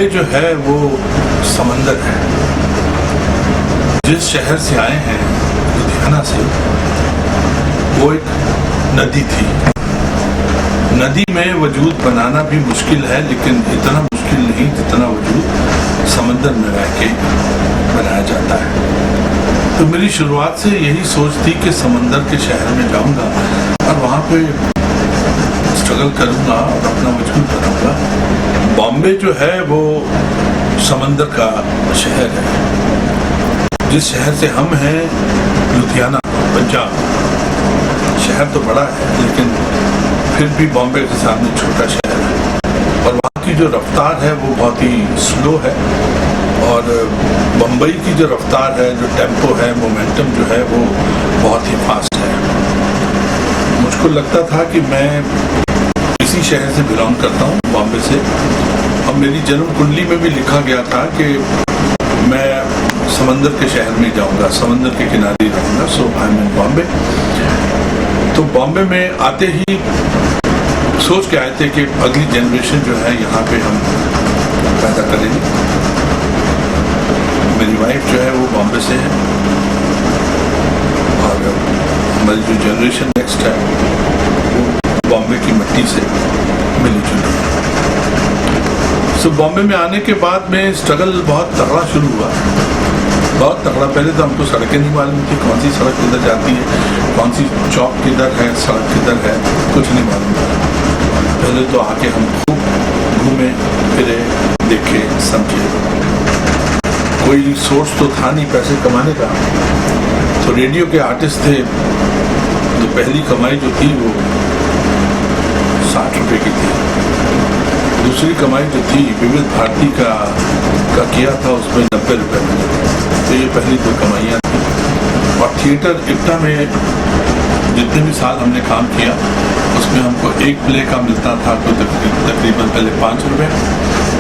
बॉम्बे जो है वो समंदर है। जिस शहर से आए हैं लुधियाना से, वो एक नदी थी। नदी में वजूद बनाना भी मुश्किल है, लेकिन इतना मुश्किल नहीं जितना वजूद समंदर में रह के बनाया जाता है। तो मेरी शुरुआत से यही सोच थी कि समंदर के शहर में जाऊंगा और वहाँ पे स्ट्रगल करूंगा और अपना वजूद बनाऊंगा। बॉम्बे जो है वो समंदर का शहर है। जिस शहर से हम हैं, लुधियाना, पंजाब, शहर तो बड़ा है लेकिन फिर भी बॉम्बे के सामने छोटा शहर है और वहाँ की जो रफ्तार है वो बहुत ही स्लो है। और बम्बई की जो रफ्तार है, जो टेम्पो है, मोमेंटम जो है वो बहुत ही फास्ट है। मुझको लगता था कि मैं इसी शहर से बिलोंग करता हूँ, बॉम्बे से। अब मेरी जन्म कुंडली में भी लिखा गया था कि मैं समंदर के शहर में जाऊंगा, समंदर के किनारे रहूंगा। सो आई एम इन बॉम्बे। तो बॉम्बे में आते ही सोच के आए थे कि अगली जनरेशन जो है यहाँ पे हम पैदा करेंगे। मेरी वाइफ जो है वो बॉम्बे से है और हमारी जो जनरेशन नेक्स्ट है वो बॉम्बे की मिट्टी से मिली जुली है। सो बॉम्बे में आने के बाद में स्ट्रगल बहुत तगड़ा शुरू हुआ, बहुत तगड़ा। पहले तो हमको सड़कें नहीं मालूम थी, कौन सी सड़क किधर जाती है, कौन सी चौक किधर है, सड़क किधर है, कुछ नहीं मालूम था। पहले तो आके हम खूब घूमे फिरे, देखे, समझे। कोई सोर्स तो था नहीं पैसे कमाने का। तो रेडियो के आर्टिस्ट थे, तो पहली कमाई जो थी वो 60 रुपए की थी। दूसरी कमाई जो थी विविध भारती का किया था, उसमें 90 रुपए मिले थे। तो ये पहली 2 कमाइयाँ थी। और थिएटर इफ्ता में जितने भी साल हमने काम किया उसमें हमको एक प्ले का मिलता था तो तकरीबन पहले 5 रुपए,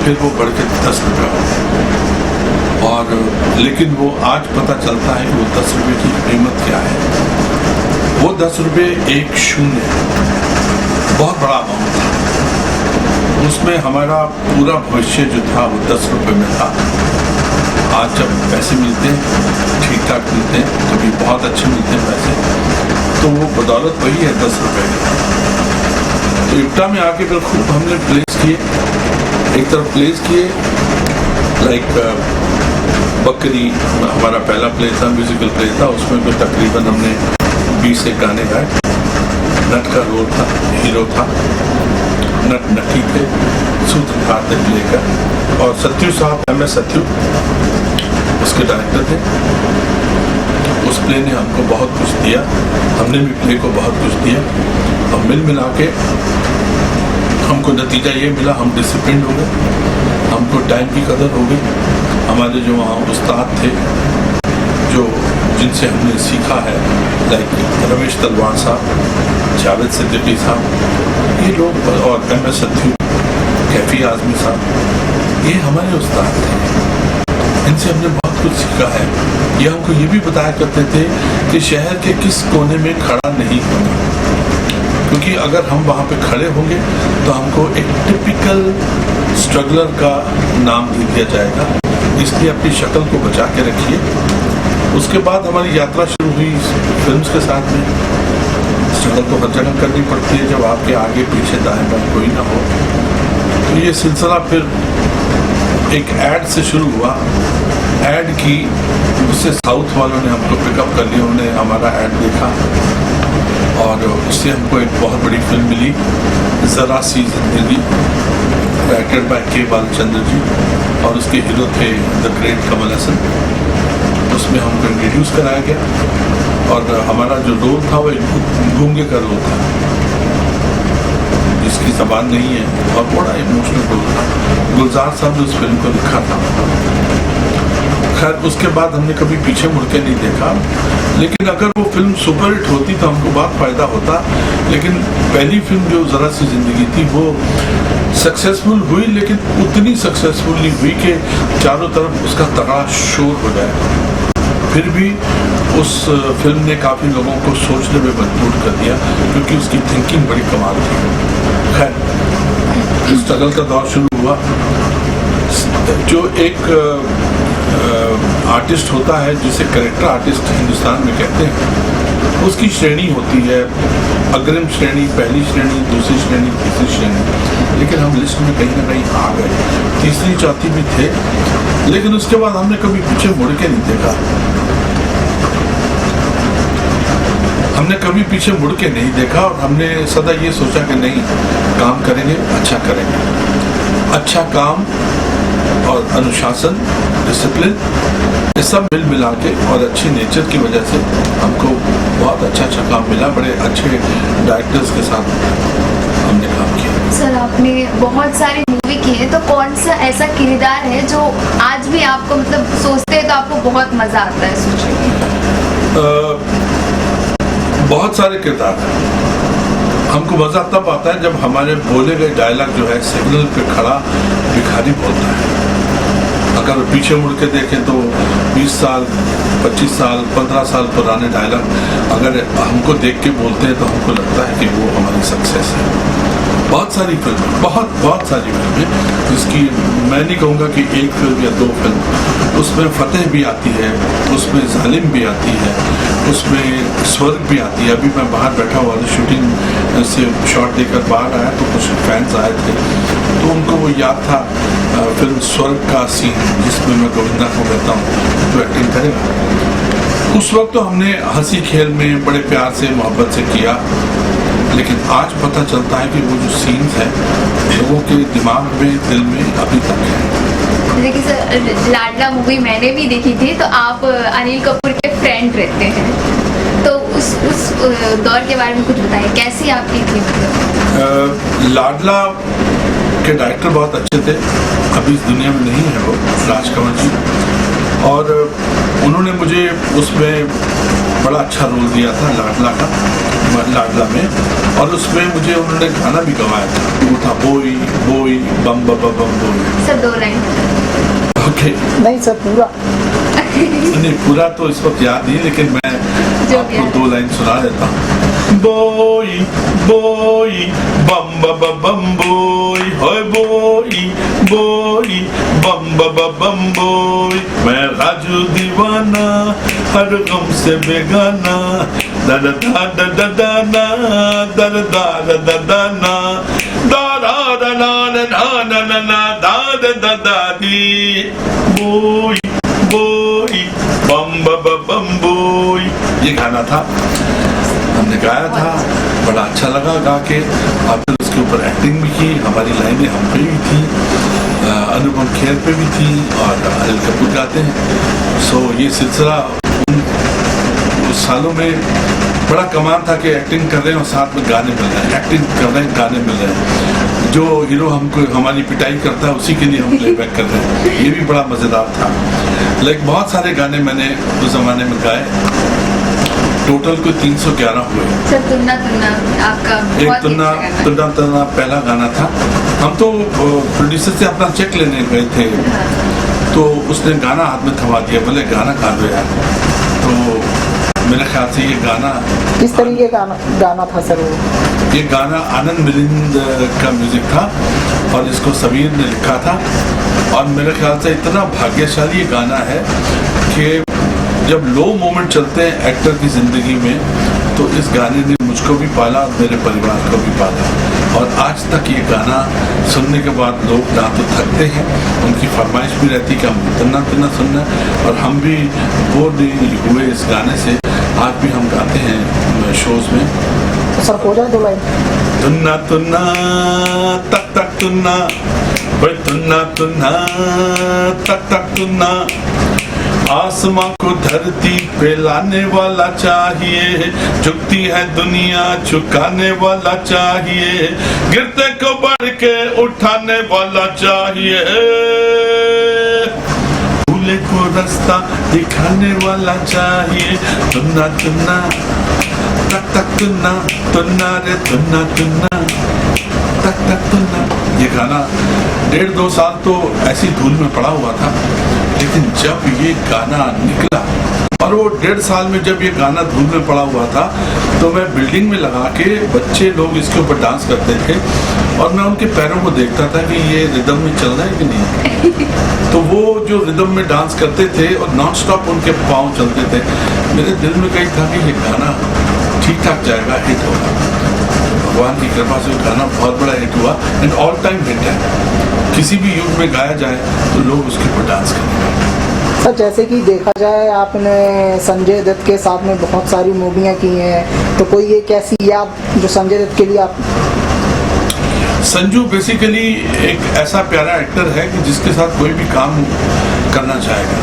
फिर वो बढ़ के 10 रुपये हो गए। और लेकिन वो आज पता चलता है वो 10 रुपये की कीमत क्या है। वो 10 रुपये एक शून्य बहुत बड़ा अमाउंट था। उसमें हमारा पूरा भविष्य जो था वो 10 रुपये में था। आज जब पैसे मिलते हैं, ठीक ठाक मिलते हैं, कभी बहुत अच्छे मिलते हैं पैसे, तो वो बदौलत वही है 10 रुपये की। तो इफ्ता में आके फिर खूब हमने प्लेस किए। एक तरफ प्लेस किए लाइक बकरी, हमारा पहला प्ले था, म्यूजिकल प्ले था। उसमें तो तकरीबन हमने 20 से गाने गाए। नट का रोल था, हीरो था, नट नटी थे, सूत्रधार थे प्ले का। और सत्यू साहब, MS सत्यू उसके डायरेक्टर थे। उस प्ले ने हमको बहुत कुछ दिया, हमने भी प्ले को बहुत कुछ दिया। और मिल मिला के हमको नतीजा ये मिला, हम डिसिप्लिन हो गए, हमको टाइम की कदर हो गई। हमारे जो वहाँ उस्ताद थे, जो जिनसे हमने सीखा है, लाइक रमेश तलवार साहब, जावेद सिद्दीकी साहब, ये लोग, और MS सत्यू, कैफी आजमी साहब, ये हमारे उस्ताद थे। इनसे हमने बहुत कुछ सीखा है। ये हमको ये भी बताया करते थे कि शहर के किस कोने में खड़ा नहीं होना, क्योंकि अगर हम वहाँ पे खड़े होंगे तो हमको एक टिपिकल स्ट्रगलर का नाम दे दिया जाएगा। इसलिए अपनी शक्ल को बचा के रखिए। उसके बाद हमारी यात्रा शुरू हुई फिल्म्स के साथ में। स्ट्रगल तो हर जगह करनी पड़ती है जब आपके आगे पीछे दाएं बाएं कोई ना हो। तो ये सिलसिला फिर एक ऐड से शुरू हुआ। ऐड की, उससे साउथ वालों ने हमको पिकअप कर लिया, उन्होंने हमारा ऐड देखा और उससे हमको एक बहुत बड़ी फिल्म मिली, ज़रा सी जिंदगी, डायरेक्टेड बाय के बालचंद्र जी, और उसके हीरो थे द ग्रेट कमल हसन। उसमें हमको इंट्रोड्यूस कराया गया और हमारा जो रोल था वो गूंगे का रोल था, जिसकी ज़बान नहीं है, और बड़ा इमोशनल रोल था। गुलजार साहब ने उस फिल्म को लिखा था। खैर उसके बाद हमने कभी पीछे मुड़ के नहीं देखा, लेकिन अगर वो फिल्म सुपरहिट होती तो हमको बहुत फ़ायदा होता। लेकिन पहली फिल्म जो ज़रा सी जिंदगी थी वो सक्सेसफुल हुई, लेकिन उतनी सक्सेसफुल नहीं हुई कि चारों तरफ उसका तगड़ा शोर हो जाए। फिर भी उस फिल्म ने काफ़ी लोगों को सोचने में मजबूर कर दिया, क्योंकि उसकी थिंकिंग बड़ी कमाल थी। खैर स्ट्रगल का दौर शुरू हुआ। जो एक आर्टिस्ट होता है, जिसे कैरेक्टर आर्टिस्ट हिंदुस्तान में कहते हैं, उसकी श्रेणी होती है, अग्रिम श्रेणी, पहली श्रेणी, दूसरी श्रेणी, तीसरी श्रेणी। लेकिन हम लिस्ट में कहीं ना कहीं आ गए, तीसरी चौथी भी थे, लेकिन उसके बाद हमने कभी पीछे मुड़ के नहीं देखा। हमने कभी पीछे मुड़ के नहीं देखा और हमने सदा ये सोचा कि नहीं, काम करेंगे, अच्छा करेंगे। अच्छा काम और अनुशासन, डिसिप्लिन, ये सब मिल मिला के और अच्छी नेचर की वजह से हमको बहुत अच्छा काम मिला। बड़े अच्छे डायरेक्टर्स के साथ हमने काम किया। सर, आपने बहुत सारी मूवी की है, तो कौन सा ऐसा किरदार है जो आज भी आपको मतलब सोचते हैं तो आपको बहुत मजा आता है सोचने? बहुत सारे किरदार हैं। हमको मजा तब आता है जब हमारे बोले गए डायलॉग जो है सिग्नल पे खड़ा भिखारी बोलता है। अगर पीछे मुड़ के देखें तो 20 साल, 25 साल, 15 साल पुराने डायलॉग अगर हमको देख के बोलते हैं तो हमको लगता है कि वो हमारी सक्सेस है। बहुत सारी फिल्में, बहुत सारी फिल्में, जिसकी मैं नहीं कहूँगा कि एक फिल्म या दो फिल्म, उसमें फतेह भी आती है, उसमें जालिम भी आती है, उसमें स्वर्ग भी आती है। अभी मैं बाहर बैठा हुआ था, शूटिंग से शॉट देकर बाहर आया तो कुछ फैंस आए थे, तो उनको वो याद था फिल्म स्वर्ग का सीन, जिसमें मैं गोविंदा को कहता हूँ तो एक्टिंग करेगा। उस वक्त तो हमने हंसी खेल में बड़े प्यार से, मोहब्बत से किया, लेकिन आज पता चलता है कि वो जो सीन्स हैं लोगों के दिमाग में, दिल में अभी तक है। देखिए सर, लाडला मूवी मैंने भी देखी थी, तो आप अनिल कपूर के फ्रेंड रहते हैं, तो उस दौर के बारे में कुछ बताइए, कैसी आपकी थी मतलब? लाडला के डायरेक्टर बहुत अच्छे थे, अभी इस दुनिया में नहीं है वो, राजकमल जी, और उन्होंने मुझे उसमें बड़ा अच्छा रोल दिया था लाडला में, और उसमें मुझे उन्होंने गाना भी गवाया था, वो था बोई बोई बम बम बम बोई। Sir 2 line. ओके। नहीं सर, पूरा नहीं, पूरा तो इस वक्त याद नहीं, लेकिन मैं आपको 2 लाइन सुना देता हूँ। बोई बोई बम बम बम बोई, होय बोई बोई बम बम बोई, मैं राजू दीवाना हर गम से बेगाना, दर दा दा दा दा ना, दर दा दा दा दा ना, दा दा दा ना ना ना ना ना, दा दा दा दा दी, बोई बोई बम बम बोई, ये गाना था, हमने गाया था, बड़ा अच्छा लगा गा के। और फिर उसके ऊपर एक्टिंग भी की, हमारी लाइनें हम पे भी थी, अनुपम खेर पे भी थी, और अनिल कपूर गाते हैं। सो ये सिलसिला उस सालों में बड़ा कमाल था कि एक्टिंग कर रहे हैं और साथ में गाने मिल रहे हैं, एक्टिंग कर रहे हैं, गाने मिल रहे हैं। जो हीरो हमको हमारी पिटाई करता है उसी के लिए हम प्लेबैक कर रहे हैं, ये भी बड़ा मज़ेदार था। लेकिन बहुत सारे गाने मैंने उस जमाने में गाए, टोटल को 311 हुए। सर तुन्ना तुन्ना आपका एक तुन्ना पहला गाना था। हम तो प्रोड्यूसर से अपना चेक लेने गए थे, तो उसने गाना हाथ में थमा दिया, बोले गाना गा दो यार। तो मेरे ख्याल से ये गाना किस तरीके का गाना था सर वो? ये गाना आनंद मिलिंद का म्यूजिक था और इसको समीर ने लिखा था, और मेरे ख्याल से इतना भाग्यशाली ये गाना है कि जब लो मोमेंट चलते हैं एक्टर की जिंदगी में, तो इस गाने ने मुझको भी पाला और मेरे परिवार को भी पाला, और आज तक ये गाना सुनने के बाद लोग ना तो थकते हैं, उनकी फरमाइश भी रहती कि हम तुन्ना तुन्ना सुनना, और हम भी बोर नहीं हुए इस गाने से। आज भी हम गाते हैं शोज में। तो सर हो जाए 2 लाइन। तुन्ना तुन्ना तक तक तुन्ना, भाई तुन्ना तुन्ना तक तक तुन्ना, आसमां को धरती पे लाने वाला चाहिए, झुकती है दुनिया झुकाने वाला चाहिए, गिरते को बढ़ के उठाने वाला चाहिए, भूले को रास्ता दिखाने वाला चाहिए। तुन्ना तुन्ना तक तक तुन्ना, तुन्ना रे तुन्ना तुन्ना तक तक तुन्ना। ये गाना 1.5-2 साल तो ऐसी धूल में पड़ा हुआ था, लेकिन जब ये गाना निकला, और वो 1.5 साल में जब ये गाना धूल में पड़ा हुआ था, तो मैं बिल्डिंग में लगा के बच्चे लोग इसके ऊपर डांस करते थे, और मैं उनके पैरों को देखता था कि ये रिदम में चल रहा है कि नहीं। तो वो जो रिदम में डांस करते थे और नॉन स्टॉप उनके पाँव चलते थे, मेरे दिल में कहीं था कि ये गाना ठीक ठाक जाएगा, हिट होगा। भगवान की कृपा से वो गाना बहुत बड़ा हिट हुआ एंड ऑल टाइम हिट है। किसी भी युग में गाया जाए तो लोग उसके ऊपर डांस करेंगे। सर जैसे कि देखा जाए आपने संजय दत्त के साथ में बहुत सारी मूवियाँ की हैं, तो कोई एक ऐसी याद जो संजय दत्त के लिए आप? संजू बेसिकली एक ऐसा प्यारा एक्टर है कि जिसके साथ कोई भी काम करना चाहेगा।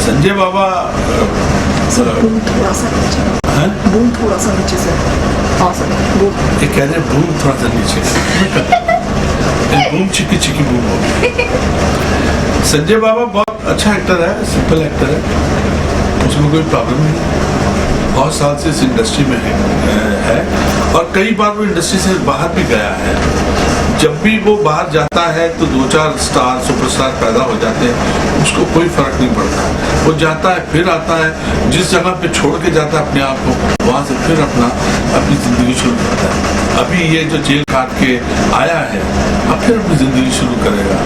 संजय बाबा बूम थोड़ा सा नीचे, हैं? बूम थोड़ा सा नीचे से, हाँ सर बूम। ये कह रहे हैं बूम थोड़ा सा नीचे बूम चिकी चिकी बूम हो गई। संजय बाबा बहुत अच्छा एक्टर है, सिंपल एक्टर है, उसमें कोई प्रॉब्लम नहीं। बहुत साल से इस इंडस्ट्री में है और कई बार वो इंडस्ट्री से बाहर भी गया है। जब भी वो बाहर जाता है तो 2-4 स्टार सुपरस्टार पैदा हो जाते हैं, उसको कोई फर्क नहीं पड़ता। वो जाता है फिर आता है, जिस जगह पे छोड़ के जाता है अपने आप को, वहाँ से फिर अपनी जिंदगी शुरू करता है। अभी ये जो जेल काट के आया है, अब फिर अपनी जिंदगी शुरू करेगा।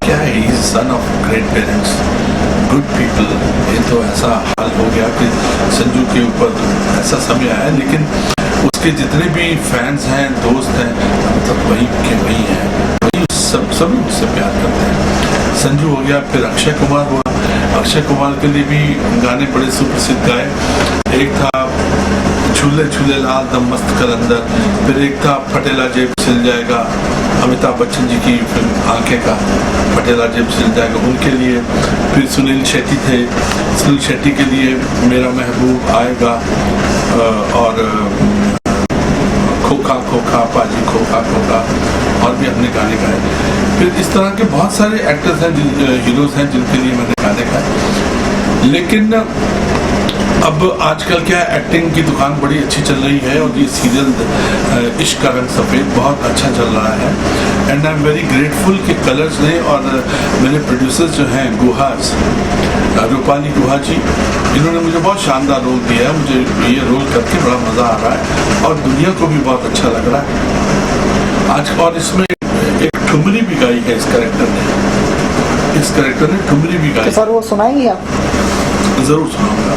क्या है, he is son of great parents, good people. ये तो ऐसा हाल हो गया कि संजू के ऊपर ऐसा समय आया, लेकिन उसके जितने भी फैंस हैं, दोस्त हैं, मतलब वही के वही हैं, वही सब उससे प्यार करते हैं। संजू हो गया, फिर अक्षय कुमार हुआ। अक्षय कुमार के लिए भी गाने बड़े सुप्रसिद्ध गाए। एक था झूले झूले लाल दम मस्त कलंदर, फिर एक था फटेला जेब सिल जाएगा, अमिताभ बच्चन जी की फिल्म आंखें का फटेला जेब सिल जाएगा, उनके लिए। फिर सुनील शेट्टी थे, सुनील शेट्टी के लिए मेरा महबूब आएगा, और खोखा खोखा पाजी खोखा खोखा, और भी अपने गाने गाए। फिर इस तरह के बहुत सारे एक्टर्स हैं, हीरोज हैं जिनके लिए मैंने गाने गाए। लेकिन अब आजकल क्या एक्टिंग की दुकान बड़ी अच्छी चल रही है, और ये सीरियल इश्क का रंग सफ़ेद बहुत अच्छा चल रहा है। And I am very grateful कि कलर्स ने और मेरे प्रोड्यूसर्स जो हैं गुहास, रूपाली गुहा जी, इन्होंने मुझे बहुत शानदार रोल दिया है। मुझे ये रोल करके बड़ा मज़ा आ रहा है और दुनिया को भी बहुत अच्छा लग रहा है आज। और इसमें एक ठुमरी भी गाई है इस कैरेक्टर ने ठुमरी भी गाई। तो सर वो सुनाएंगे आप? जरूर सुनाऊंगा।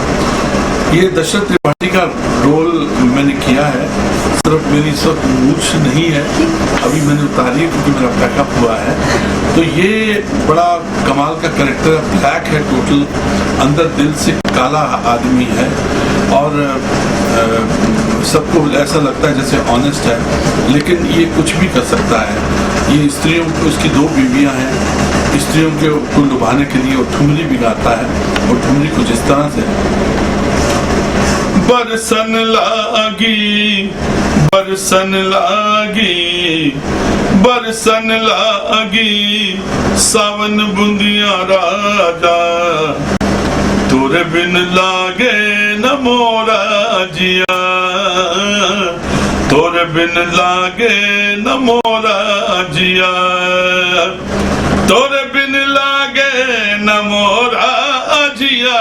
ये दशरथ त्रिपाठी का रोल मैंने किया है, सिर्फ मेरी इस वक्त मूछ नहीं है, अभी मैंने उतारी है क्योंकि मेरा पैकअप हुआ है। तो ये बड़ा कमाल का कैरेक्टर है, ब्लैक है टोटल, अंदर दिल से काला आदमी है, और सबको ऐसा लगता है जैसे ऑनेस्ट है, लेकिन ये कुछ भी कर सकता है। ये स्त्रियों को, उसकी 2 बीवियां हैं, स्त्रियों को लुभाने के लिए वो ठुमरी भी गाता है, और ठुमरी को जिस तरह से बरसन लागी बरसन लागी बरसन लागी सावन बुंदिया राजा, तोरे बिन लागे न मोरा जिया, तोरे बिन लागे न मोरा जिया, तोरे बिन लागे न मोरा जिया,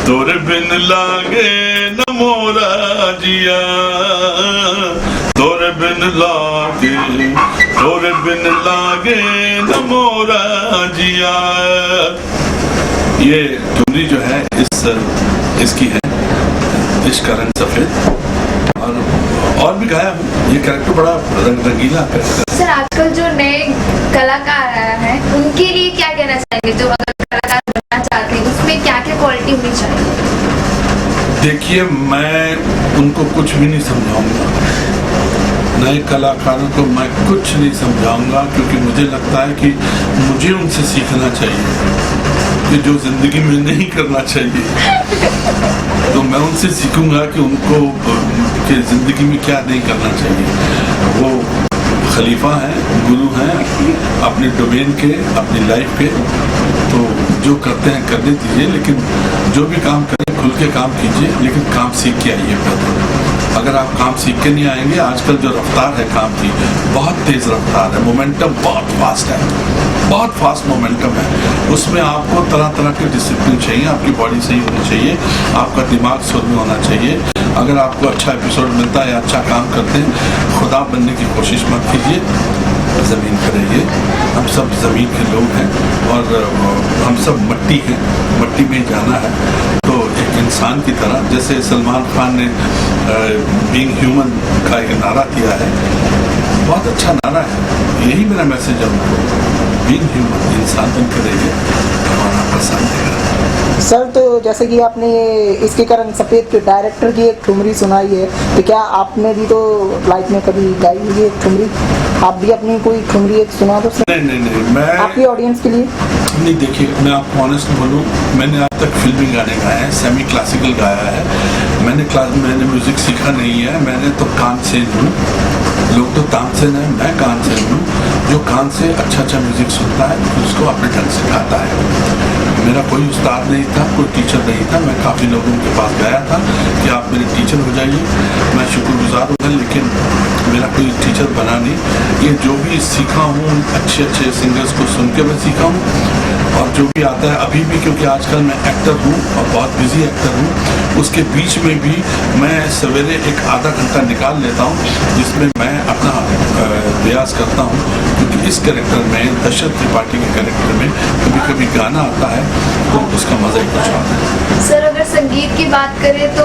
तोरे बिन लागे न मोरा जिया, तोरे बिन लागे न मोरा जिया। ये ठुमरी जो है इसकी है इश्क का रंग सफेद, और भी गाया हूँ। ये कैरेक्टर बड़ा रंगीला कैरेक्टर। सर आजकल जो नए कलाकार आया है उनके लिए क्या कहना चाहेंगे, जो अगर कलाकार बनना चाहते हैं उसमें क्या क्या क्वालिटी होनी चाहिए? देखिए, मैं उनको कुछ भी नहीं समझाऊंगा, नए कलाकारों को मैं कुछ नहीं समझाऊंगा, क्योंकि मुझे लगता है कि मुझे उनसे सीखना चाहिए कि जो जिंदगी में नहीं करना चाहिए, तो मैं उनसे सीखूंगा कि उनको कि जिंदगी में क्या नहीं करना चाहिए। वो खलीफा हैं, गुरु हैं अपने डोमेन के, अपनी लाइफ के, तो जो करते हैं करने दीजिए, लेकिन जो भी काम करें खुल के काम कीजिए, लेकिन काम सीख के आइए पहले। अगर आप काम सीख के नहीं आएंगे, आजकल जो रफ्तार है काम की बहुत तेज रफ्तार है, मोमेंटम बहुत फास्ट है, बहुत फास्ट मोमेंटम है। उसमें आपको तरह तरह के डिसिप्लिन चाहिए, आपकी बॉडी सही होनी चाहिए, आपका दिमाग सुर में होना चाहिए। अगर आपको अच्छा एपिसोड मिलता है या अच्छा काम करते हैं, खुदा बनने की कोशिश मत कीजिए, ज़मीन पर रहिए। हम सब ज़मीन के लोग हैं और हम सब मट्टी हैं, मट्टी में ही जाना है। तो एक इंसान की तरह, जैसे सलमान खान ने बीइंग ह्यूमन का एक नारा दिया है, बहुत अच्छा नारा है, यही मेरा मैसेज है उनको, बीइंग ह्यूमन, इंसान बन के रहिए, हमारा पसंद है। सर तो जैसे कि आपने ये इसके कारण सफ़ेद के डायरेक्टर की एक ठुमरी सुनाई है, तो क्या आपने भी तो लाइफ में कभी गाई हुई है ठुमरी? आप भी अपनी कोई ठुमरी एक सुना दो सर। नहीं, मैं आपकी ऑडियंस के लिए। नहीं, देखिए मैं आपको ऑनेस्ट बोलूँ, मैंने आज तक फिल्मी गाने गाए हैं, सेमी क्लासिकल गाया है, मैंने म्यूज़िक सीखा नहीं है, मैंने तो कान से हूँ। लोग तो तानसेन है, मैं कान से हूँ। जो कान से अच्छा म्यूज़िक सुनता है उसको अपने ढंग से गाता है। मेरा कोई उस्ताद नहीं था, कोई टीचर नहीं था, मैं काफ़ी लोगों के पास गया था कि आप मेरे टीचर हो जाइए, मैं शुक्रगुजार हूँ, लेकिन मेरा कोई टीचर बना नहीं। ये जो भी सीखा हूँ अच्छे सिंगर्स को सुन के मैं सीखा हूँ, और जो भी आता है अभी भी, क्योंकि आजकल मैं एक्टर हूँ और बहुत बिजी एक्टर हूँ, उसके बीच में भी मैं सवेरे एक आधा घंटा निकाल लेता हूँ जिसमें मैं अपना प्रयास करता हूँ, क्योंकि इस कैरेक्टर में, दशरथ त्रिपाठी के कैरेक्टर में कभी कभी गाना आता है तो उसका मज़ा ही कुछ आता है। सर अगर संगीत की बात करें तो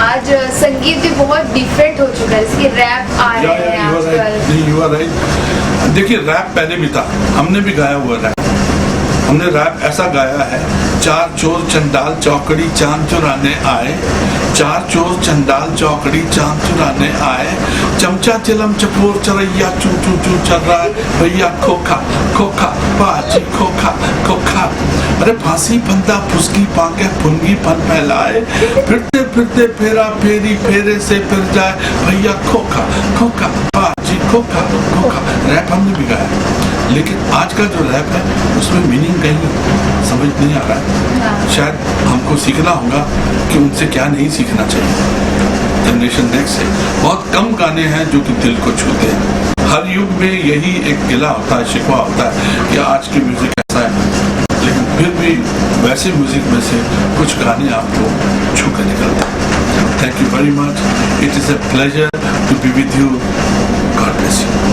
आज संगीत भी बहुत डिफरेंट हो चुका है, जैसे रैप आ रहे हैं आजकल। You are right. देखिए रैप पहले भी था, हमने भी गाया हुआ रैप। हमने रैप ऐसा गाया है, चार चोर चंडाल चौकड़ी चांद चुराने आए, चार चोर चंडाल चौकड़ी चांद चुराने आए, चमचा चिलम चकोर चरैया चू चू चू चल रहा है, भैया खोखा खोखा बाजी खोखा खोखा, अरे फांसी फंदा फुसकी पाके फुनगी फन फैलाए, फिरते फिरते फेरा फेरी फेरे से फिर जाए, भैया खोखा खोखा बाजी खोखा खोखा। रैप हमने भी गाया, लेकिन आज का जो रैप है उसमें मीनिंग कहीं समझ नहीं आ रहा है। शायद हमको सीखना होगा कि उनसे क्या नहीं सीखना चाहिए। जनरेशन नेक्स्ट है, बहुत कम गाने हैं जो कि दिल को छूते हैं। हर युग में यही एक गिला होता है, शिकवा होता है कि आज की म्यूजिक ऐसा है, लेकिन फिर भी वैसे म्यूजिक में से कुछ गाने आपको छू कर निकलते हैं। Thank you very much, it is a pleasure to be with you, God bless you.